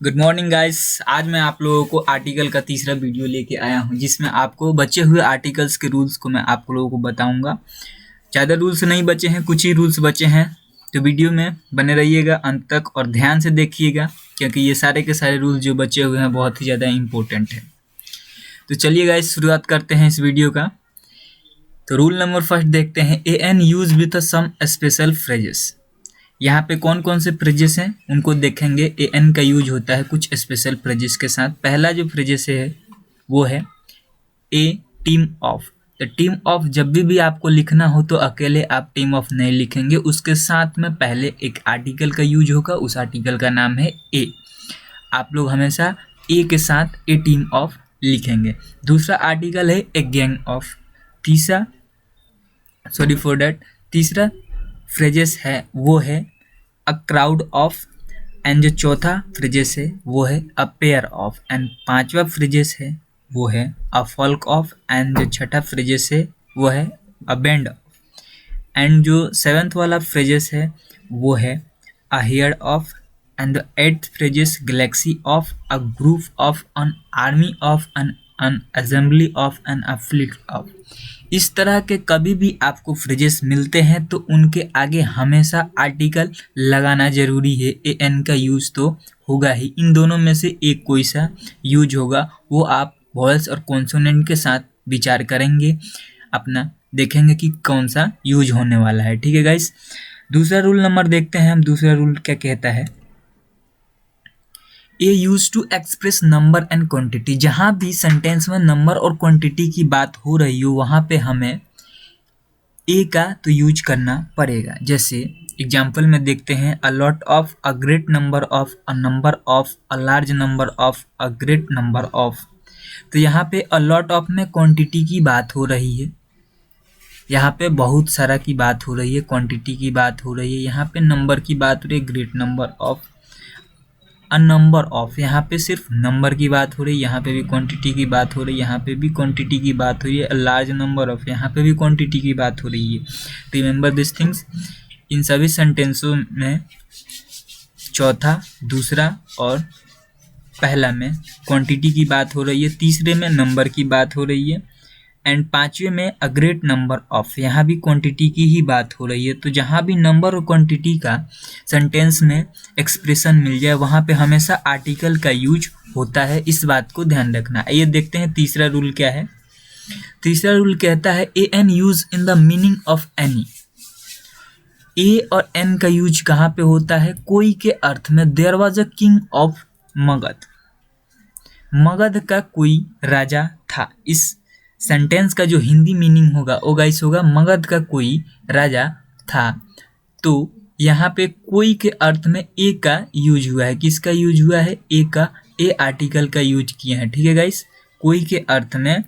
Good morning guys. आज मैं आप लोगों को आर्टिकल का तीसरा वीडियो लेके आया हूं, जिसमें आपको बचे हुए आर्टिकल्स के रूल्स को मैं आप लोगों को बताऊंगा। ज़्यादा रूल्स नहीं बचे हैं, कुछ ही रूल्स बचे हैं, तो वीडियो में बने रहिएगा अंत तक और ध्यान से देखिएगा, क्योंकि ये सारे के सारे रूल्स जो बचे हुए हैं बहुत ही ज़्यादा इंपॉर्टेंट है। तो चलिए गाइस, शुरुआत करते हैं इस वीडियो का। तो रूल नंबर फर्स्ट देखते हैं, a an use with some special phrases. यहाँ पे कौन कौन से फ्रेजेस हैं उनको देखेंगे। ए एन का यूज होता है कुछ स्पेशल फ्रेजेस के साथ। पहला जो फ्रेजेस है वो है ए टीम ऑफ। तो टीम ऑफ जब भी आपको लिखना हो तो अकेले आप टीम ऑफ नहीं लिखेंगे, उसके साथ में पहले एक आर्टिकल का यूज होगा, उस आर्टिकल का नाम है ए। आप लोग हमेशा ए के साथ ए टीम ऑफ लिखेंगे। दूसरा आर्टिकल है ए गैंग ऑफ। तीसरा फ्रेजेस है वो है अ क्राउड ऑफ। एंड जो चौथा फ्रेजेस है वो है अ पेयर ऑफ। एंड पांचवा फ्रेजेस है वो है अ फॉल्क ऑफ। एंड जो छठा फ्रेजेस है वो है अ बैंड ऑफ। एंड जो सेवेंथ वाला फ्रेजेस है वो है a hare of. And the eighth phrases galaxy of, a group of, an army of, an assembly of, an a fleet of. इस तरह के कभी भी आपको फ्रेजेस मिलते हैं तो उनके आगे हमेशा आर्टिकल लगाना जरूरी है। ए एन का यूज तो होगा ही, इन दोनों में से एक कोई सा यूज होगा, वो आप वॉयल्स और कॉन्सोनेंट के साथ विचार करेंगे, अपना देखेंगे कि कौन सा यूज होने वाला है। ठीक है गाइस, दूसरा रूल नंबर देखते हैं हम। दूसरा रूल क्या कहता है, a use to express number and quantity. जहाँ भी सेंटेंस में नंबर और क्वांटिटी की बात हो रही हो वहाँ पे हमें ए का तो यूज करना पड़ेगा। जैसे एग्जाम्पल में देखते हैं, a lot of, a great number of, a number of, a large number of, a great number of. तो यहाँ पे अ लॉट ऑफ में क्वांटिटी की बात हो रही है, यहाँ पे बहुत सारा की बात हो रही है, क्वांटिटी की बात हो रही है। यहाँ पे नंबर की बात हो रही है, great number of. A number of, यहाँ पे सिर्फ नंबर की बात हो रही है, यहाँ पे भी क्वांटिटी की बात हो रही है, यहाँ पे भी क्वांटिटी की बात हो रही है। अ लार्ज नंबर ऑफ, यहाँ पे भी क्वांटिटी की बात हो रही है। Remember this things. इन सभी सेंटेंसों में चौथा, दूसरा और पहला में क्वांटिटी की बात हो रही है, तीसरे में नंबर की बात हो रही है, एंड पांचवे में अ ग्रेट नंबर ऑफ, यहाँ भी क्वांटिटी की ही बात हो रही है। तो जहाँ भी नंबर और क्वांटिटी का सेंटेंस में एक्सप्रेशन मिल जाए वहाँ पे हमेशा आर्टिकल का यूज होता है, इस बात को ध्यान रखना। ये देखते हैं तीसरा रूल क्या है। तीसरा रूल कहता है, a an use in the meaning of any. A और एन का यूज कहाँ पे होता है, कोई के अर्थ में। There was a king of Magadh. Magadh का कोई राजा था। इस सेंटेंस का जो हिंदी मीनिंग होगा वो गाइस होगा, मगध का कोई राजा था। तो यहाँ पे कोई के अर्थ में ए का यूज हुआ है। किसका यूज हुआ है, ए का। ए आर्टिकल का यूज किया है। ठीक है गाइस, कोई के अर्थ में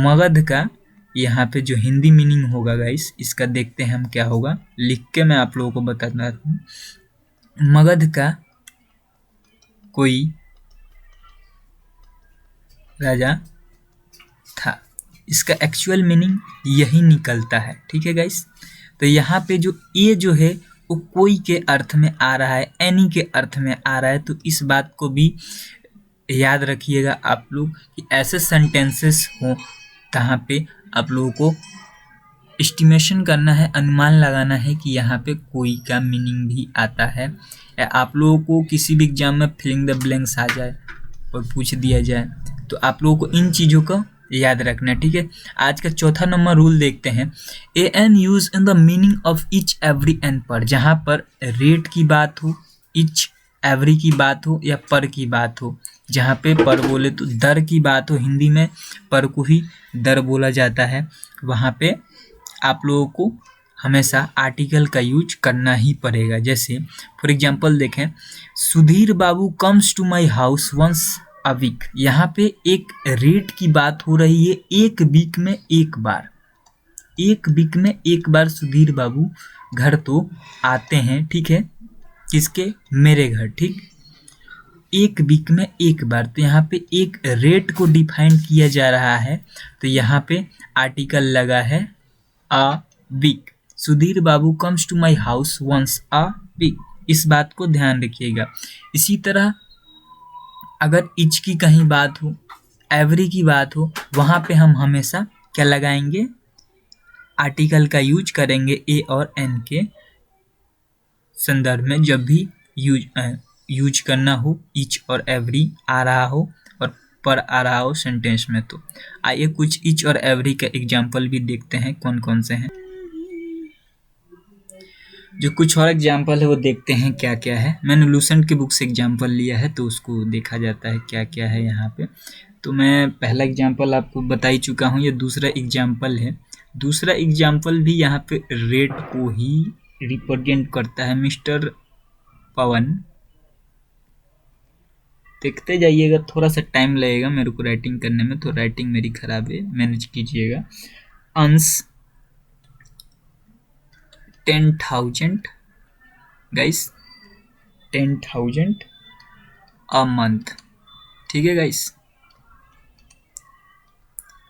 मगध का यहाँ पे जो हिंदी मीनिंग होगा गाइस, इसका देखते हैं हम क्या होगा, लिख के मैं आप लोगों को बताता हूँ। मगध का कोई राजा था, इसका एक्चुअल मीनिंग यही निकलता है। ठीक है गाइस, तो यहाँ पे जो ए जो है वो कोई के अर्थ में आ रहा है, एनी के अर्थ में आ रहा है। तो इस बात को भी याद रखिएगा आप लोग कि ऐसे सेंटेंसेस हो जहाँ पे आप लोगों को एस्टिमेशन करना है, अनुमान लगाना है कि यहाँ पे कोई का मीनिंग भी आता है। या आप लोगों को किसी भी एग्जाम में फिलिंग द ब्लैंक्स आ जाए और पूछ दिया जाए तो आप लोगों को इन चीज़ों को याद रखना है। ठीक है, आज का चौथा नंबर रूल देखते हैं, a an use in the meaning of each every and per. जहाँ पर रेट की बात हो, इच एवरी की बात हो या पर की बात हो। जहाँ पे पर बोले तो दर की बात हो, हिंदी में पर को ही दर बोला जाता है, वहाँ पे आप लोगों को हमेशा आर्टिकल का यूज करना ही पड़ेगा। जैसे फॉर एग्जांपल देखें, Sudhir Babu comes to my house once a week. यहाँ पे एक रेट की बात हो रही है, एक वीक में एक बार। एक वीक में एक बार सुधीर बाबू घर तो आते हैं। ठीक है, किसके, मेरे घर। ठीक, एक वीक में एक बार। तो यहाँ पे एक रेट को डिफाइन किया जा रहा है, तो यहाँ पे आर्टिकल लगा है a week. Sudhir Babu comes to my house once a week, इस बात को ध्यान रखिएगा। इसी तरह अगर इच की कहीं बात हो, एवरी की बात हो, वहाँ पे हम हमेशा क्या लगाएंगे, आर्टिकल का यूज करेंगे ए और एन के संदर्भ में। जब भी यूज करना हो, इच और एवरी आ रहा हो और पर आ रहा हो सेंटेंस में। तो आइए कुछ इच और एवरी का एग्जाम्पल भी देखते हैं कौन कौन से हैं। जो कुछ और एग्जाम्पल है वो देखते हैं क्या क्या है। मैंने लूसेंट की बुक से एग्जाम्पल लिया है तो उसको देखा जाता है क्या क्या है यहाँ पे। तो मैं पहला एग्जाम्पल आपको बता ही चुका हूँ, ये दूसरा एग्जाम्पल है। दूसरा एग्जाम्पल भी यहाँ पे रेट को ही रिप्रेजेंट करता है। मिस्टर पवन, देखते जाइएगा, थोड़ा सा टाइम लगेगा मेरे को राइटिंग करने में, तो राइटिंग मेरी खराब है, मैनेज कीजिएगा। अंश 10,000 गाइस, 10,000 अ मंथ, ठीक है गाइस।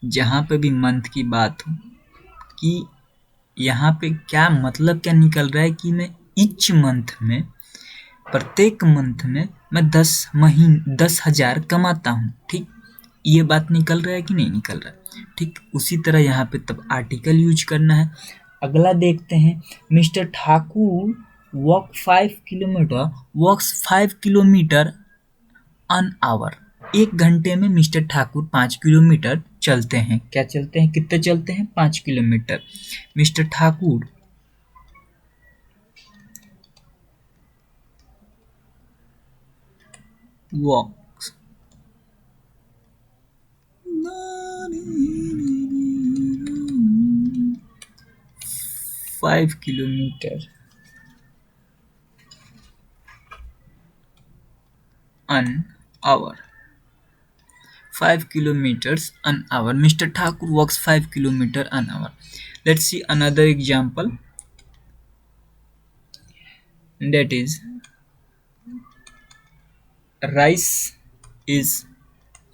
जहाँ पे भी मंथ की बात हो कि यहाँ पे क्या मतलब क्या निकल रहा है कि मैं ईच मंथ में, प्रत्येक मंथ में मैं 10,000 कमाता हूँ, ठीक। ये बात निकल रहा है कि नहीं निकल रहा है, ठीक। उसी तरह यहाँ पे तब आर्टिकल यूज करना है। अगला देखते हैं, mister Thakur walks 5 kilometre an hour. 1 घंटे में मिस्टर ठाकुर 5 किलोमीटर चलते हैं। क्या चलते हैं, कितने चलते हैं, 5 kilometre. Mister Thakur walks 5 kilometre an hour. 5 kilometers an hour. Mr. Thakur walks 5 kilometers an hour. Let's see another example. That is, rice is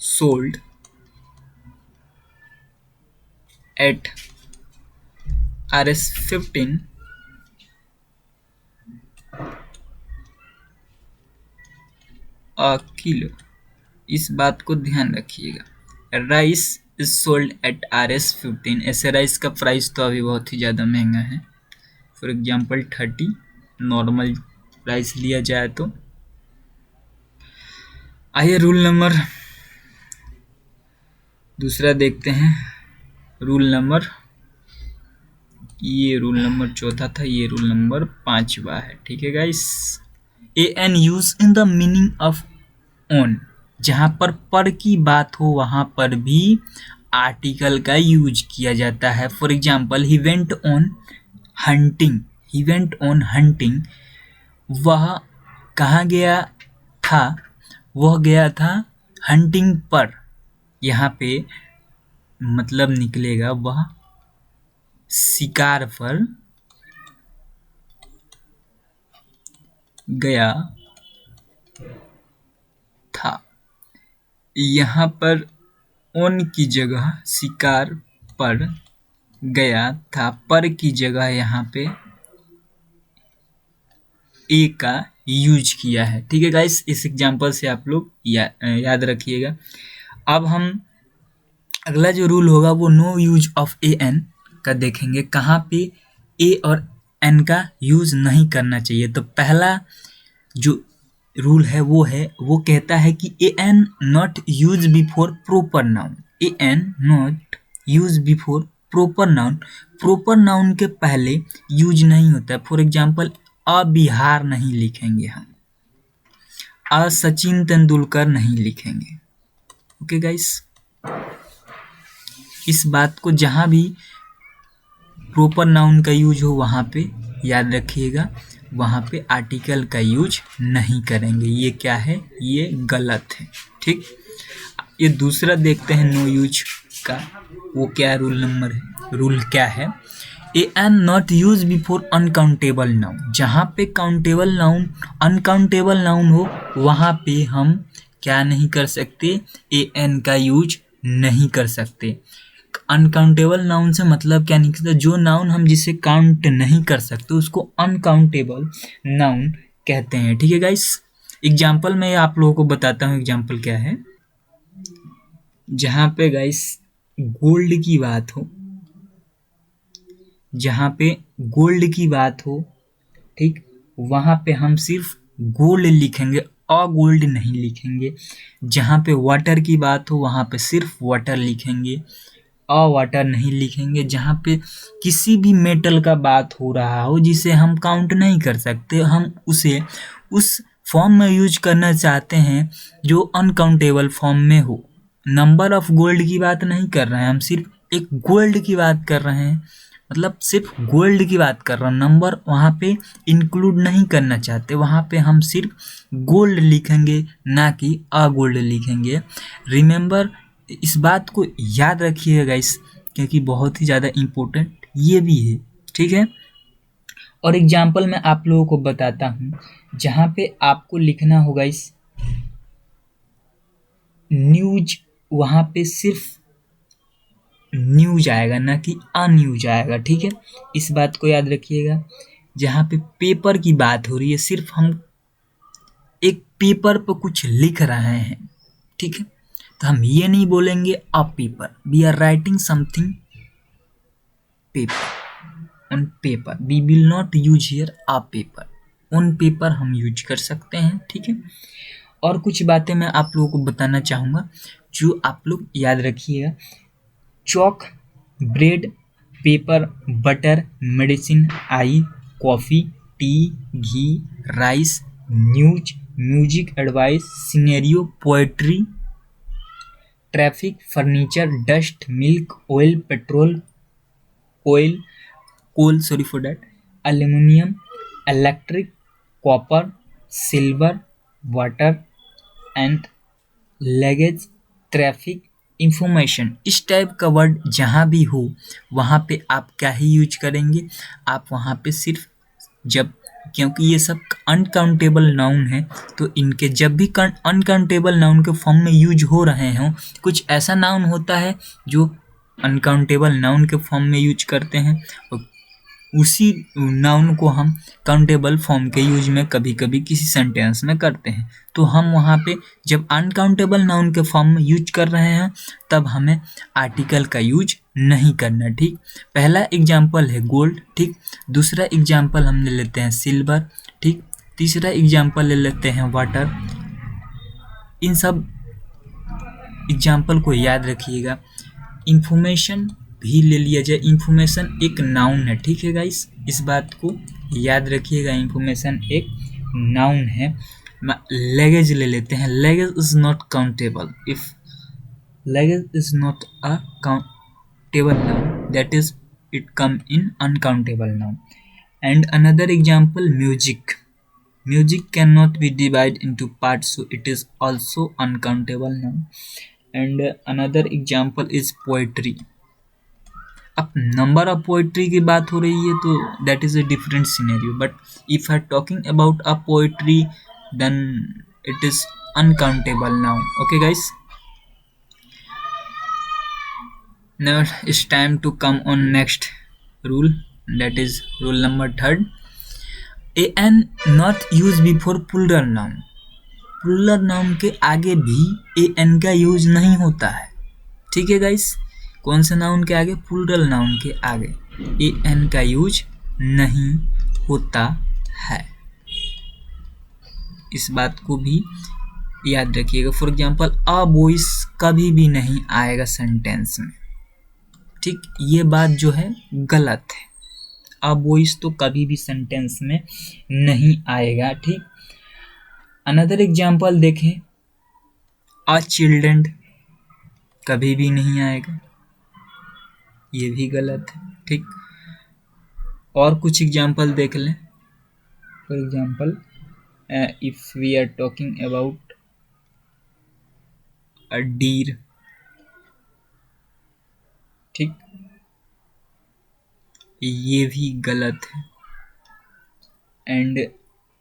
sold at Rs 15 a kilo. इस बात को ध्यान रखिएगा। Rice is sold at Rs 15। ऐसे rice का price तो अभी बहुत ही ज़्यादा महंगा है। फॉर एग्जाम्पल 30 नॉर्मल प्राइस लिया जाए तो। आइए रूल नंबर दूसरा देखते हैं। रूल नंबर, ये रूल नंबर चौथा था, ये रूल नंबर 5वां है, ठीक है guys. An use in the meaning of one. जहाँ पर की बात हो वहाँ पर भी आर्टिकल का यूज किया जाता है। For example, he went on hunting. He went on hunting, वह कहाँ गया था, वह गया था हंटिंग पर। यहाँ पे मतलब निकलेगा वह शिकार पर गया था। यहाँ पर ऑन की जगह शिकार पर गया था, पर की जगह यहाँ पे ए का यूज किया है, ठीक है गाइस। इस एग्जांपल से आप लोग याद रखिएगा। अब हम अगला जो रूल होगा वो no use of a an का देखेंगे, कहाँ पे ए और एन का यूज नहीं करना चाहिए। तो पहला जो रूल है वो कहता है कि a an not use before proper noun. A an not use before proper noun. Proper noun के पहले यूज नहीं होता है। फॉर एग्जाम्पल, अ बिहार नहीं लिखेंगे हम, अ सचिन तेंदुलकर नहीं लिखेंगे, ओके गाइस। इस बात को जहाँ भी प्रॉपर नाउन का यूज हो वहाँ पे याद रखिएगा, वहाँ पे आर्टिकल का यूज नहीं करेंगे। ये क्या है, ये गलत है, ठीक। ये दूसरा देखते हैं नो यूज का, वो क्या रूल नंबर है, रूल क्या है, a an not use before uncountable noun. जहाँ पे काउंटेबल नाउन अनकाउंटेबल नाउन हो वहाँ पे हम क्या नहीं कर सकते, ए एन का यूज नहीं कर सकते। अनकाउंटेबल नाउन से मतलब क्या निकलता है, जो नाउन हम जिसे काउंट नहीं कर सकते उसको अनकाउंटेबल नाउन कहते हैं, ठीक है गाइस। एग्जाम्पल मैं आप लोगों को बताता हूँ एग्जाम्पल क्या है। जहाँ पे गाइस गोल्ड की बात हो, जहाँ पे गोल्ड की बात हो, ठीक, वहाँ पे हम सिर्फ गोल्ड लिखेंगे, गोल्ड नहीं लिखेंगे। जहाँ पे वाटर की बात हो वहाँ पे सिर्फ वाटर लिखेंगे, वाटर नहीं लिखेंगे। जहाँ पे किसी भी मेटल का बात हो रहा हो जिसे हम काउंट नहीं कर सकते, हम उसे उस फॉर्म में यूज करना चाहते हैं जो अनकाउंटेबल फॉर्म में हो। नंबर ऑफ गोल्ड की बात नहीं कर रहे हैं, हम सिर्फ एक गोल्ड की बात कर रहे हैं, मतलब सिर्फ गोल्ड की बात कर रहा हूँ। नंबर वहाँ पे इंक्लूड नहीं करना चाहते, वहाँ पे हम सिर्फ गोल्ड लिखेंगे, ना कि गोल्ड लिखेंगे। रिमेंबर, इस बात को याद रखिएगा गाइस, क्योंकि बहुत ही ज़्यादा इम्पोर्टेंट ये भी है, ठीक है। और एग्जाम्पल मैं आप लोगों को बताता हूँ, जहाँ पे आपको लिखना होगा इस न्यूज, वहाँ पे सिर्फ न्यूज आएगा, ना कि अन्यूज आएगा, ठीक है। इस बात को याद रखिएगा। जहाँ पे पेपर की बात हो रही है, सिर्फ हम एक पेपर पर कुछ लिख रहे हैं, ठीक है, तो हम ये नहीं बोलेंगे a paper, we are writing something paper, on paper, we will not use here a paper, on paper हम यूज कर सकते हैं, ठीक है। और कुछ बातें मैं आप लोगों को बताना चाहूँगा जो आप लोग याद रखिएगा। Chalk, bread, paper, butter, medicine, eye, coffee, tea, ghee, rice, news, music, advice, scenario, poetry, traffic, furniture, dust, milk, oil, petrol, oil, coal, sorry for that, aluminium, electric, copper, silver, water and luggage, traffic, information. इस type का word जहाँ भी हो वहाँ पे आप क्या ही use करेंगे, आप वहाँ पे सिर्फ जब, क्योंकि ये सब अनकाउंटेबल नाउन है, तो इनके जब भी अनकाउंटेबल नाउन के फॉर्म में यूज हो रहे हों, कुछ ऐसा नाउन होता है जो अनकाउंटेबल नाउन के फॉर्म में यूज करते हैं, और उसी नाउन को हम काउंटेबल फॉर्म के यूज में कभी कभी किसी सेंटेंस में करते हैं। तो हम वहाँ पे जब अनकाउंटेबल नाउन के फॉर्म में यूज कर रहे हैं तब हमें आर्टिकल का यूज नहीं करना, ठीक। पहला एग्जाम्पल है गोल्ड, ठीक। दूसरा एग्जाम्पल हम ले लेते हैं सिल्वर, ठीक। तीसरा एग्जाम्पल ले लेते हैं वाटर। इन सब एग्जाम्पल को याद रखिएगा। इंफॉर्मेशन भी ले लिया जाए, इंफॉर्मेशन एक नाउन है, ठीक है गाइस, इस बात को याद रखिएगा, इंफॉर्मेशन एक नाउन है। लगेज ले लेते हैं। Luggage is not countable, if luggage is not a countable noun, that is it come in uncountable noun. And another example music, music cannot be divided into parts, so it is also uncountable noun. And another example is poetry. अब number of poetry की बात हो रही है तो that is a different scenario, but if I talking about a poetry then it is uncountable noun. Okay guys, now it's time to come on next rule, that is rule number 3rd. an not used before plural noun, plural noun के आगे भी ए an का use नहीं होता है, ठीक है guys. कौन से नाउन के आगे? प्लूरल नाउन के आगे ए एन का यूज नहीं होता है, इस बात को भी याद रखिएगा। फॉर एग्जांपल अ बॉयज कभी भी नहीं आएगा सेंटेंस में, ठीक, ये बात जो है गलत है। अ बॉयज तो कभी भी सेंटेंस में नहीं आएगा, ठीक। अनदर एग्जाम्पल देखें, अ चिल्ड्रन कभी भी नहीं आएगा, ये भी गलत है, ठीक। और कुछ एग्जाम्पल देख लें। For example if we are talking about a deer, ठीक, ये भी गलत है। एंड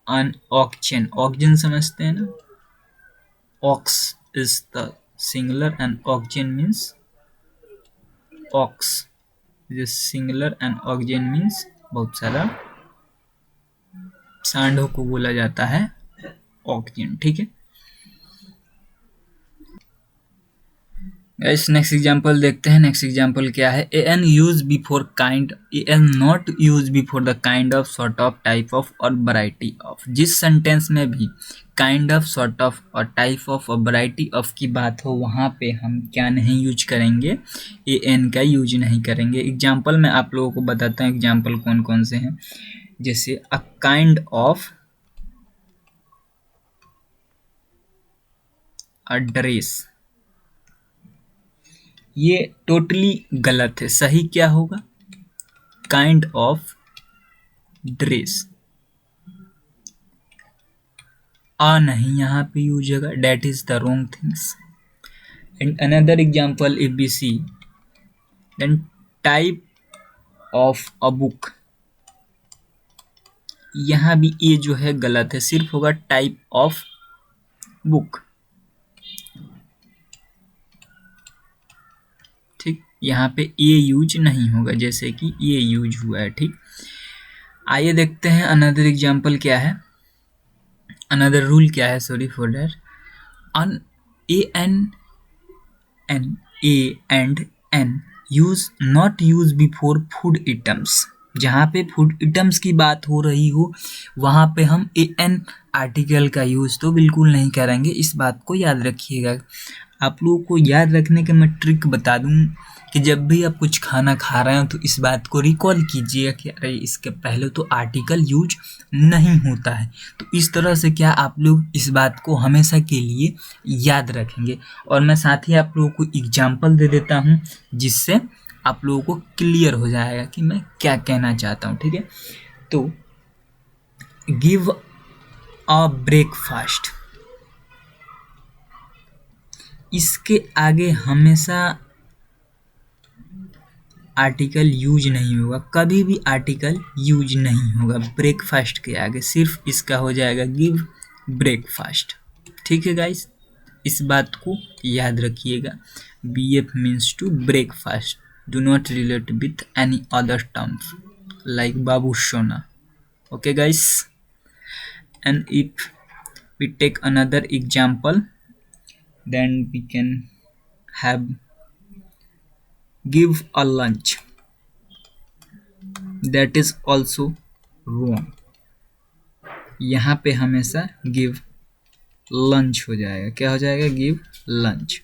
अन ऑक्चन, ऑक्चन समझते हैं ना, ox is the singular and oxen means ox is singular and oxen means बहुत सारा सांडों को बोला जाता है ऑक्सीजन। ठीक है गाइस, नेक्स्ट एग्जांपल देखते हैं। नेक्स्ट एग्जांपल क्या है, a an use before kind, a an not use before the kind of, sort of, type of और वैरायटी ऑफ। जिस सेंटेंस में भी काइंड ऑफ, सॉर्ट ऑफ और टाइप ऑफ और वैरायटी ऑफ की बात हो वहाँ पे हम क्या नहीं यूज करेंगे, ए एन का यूज नहीं करेंगे। एग्जाम्पल मैं आप लोगों को बताता हूँ एग्जाम्पल कौन कौन से हैं। जैसे a kind of a dress, ये टोटली गलत है। सही क्या होगा, काइंड ऑफ ड्रेस। आ नहीं यहाँ पे यूज होगा, that is the wrong things. And another example if we see, then type of a book, यहाँ भी ए जो है गलत है, सिर्फ होगा टाइप ऑफ बुक। ठीक, यहाँ पे ए यूज नहीं होगा जैसे कि ये यूज हुआ है। ठीक, आइए देखते हैं अनदर एग्जाम्पल क्या है, अनदर रूल क्या है, sorry for that. An a an an a and an use not use before food items. जहाँ पे फूड आइटम्स की बात हो रही हो वहाँ पे हम ए एन आर्टिकल का यूज़ तो बिल्कुल नहीं करेंगे, इस बात को याद रखिएगा। आप लोगों को याद रखने का मैं ट्रिक बता दूं कि जब भी आप कुछ खाना खा रहे हो तो इस बात को रिकॉल कीजिए कि अरे इसके पहले तो आर्टिकल यूज नहीं होता है। तो इस तरह से क्या आप लोग इस बात को हमेशा के लिए याद रखेंगे। और मैं साथ ही आप लोगों को एग्जाम्पल दे देता हूँ जिससे आप लोगों को क्लियर हो जाएगा कि मैं क्या कहना चाहता हूँ। ठीक है, तो गिव अ ब्रेकफास्ट, इसके आगे हमेशा आर्टिकल यूज नहीं होगा, कभी भी आर्टिकल यूज नहीं होगा ब्रेकफास्ट के आगे, सिर्फ इसका हो जाएगा गिव ब्रेकफास्ट। ठीक है गाइस, इस बात को याद रखिएगा। B F means to breakfast, do not relate with any other terms like बाबू सोना। Okay guys, and if we take another example, then we can have give a lunch, that is also wrong। यहाँ पे हमेशा give lunch हो जाएगा, क्या हो जाएगा, give lunch।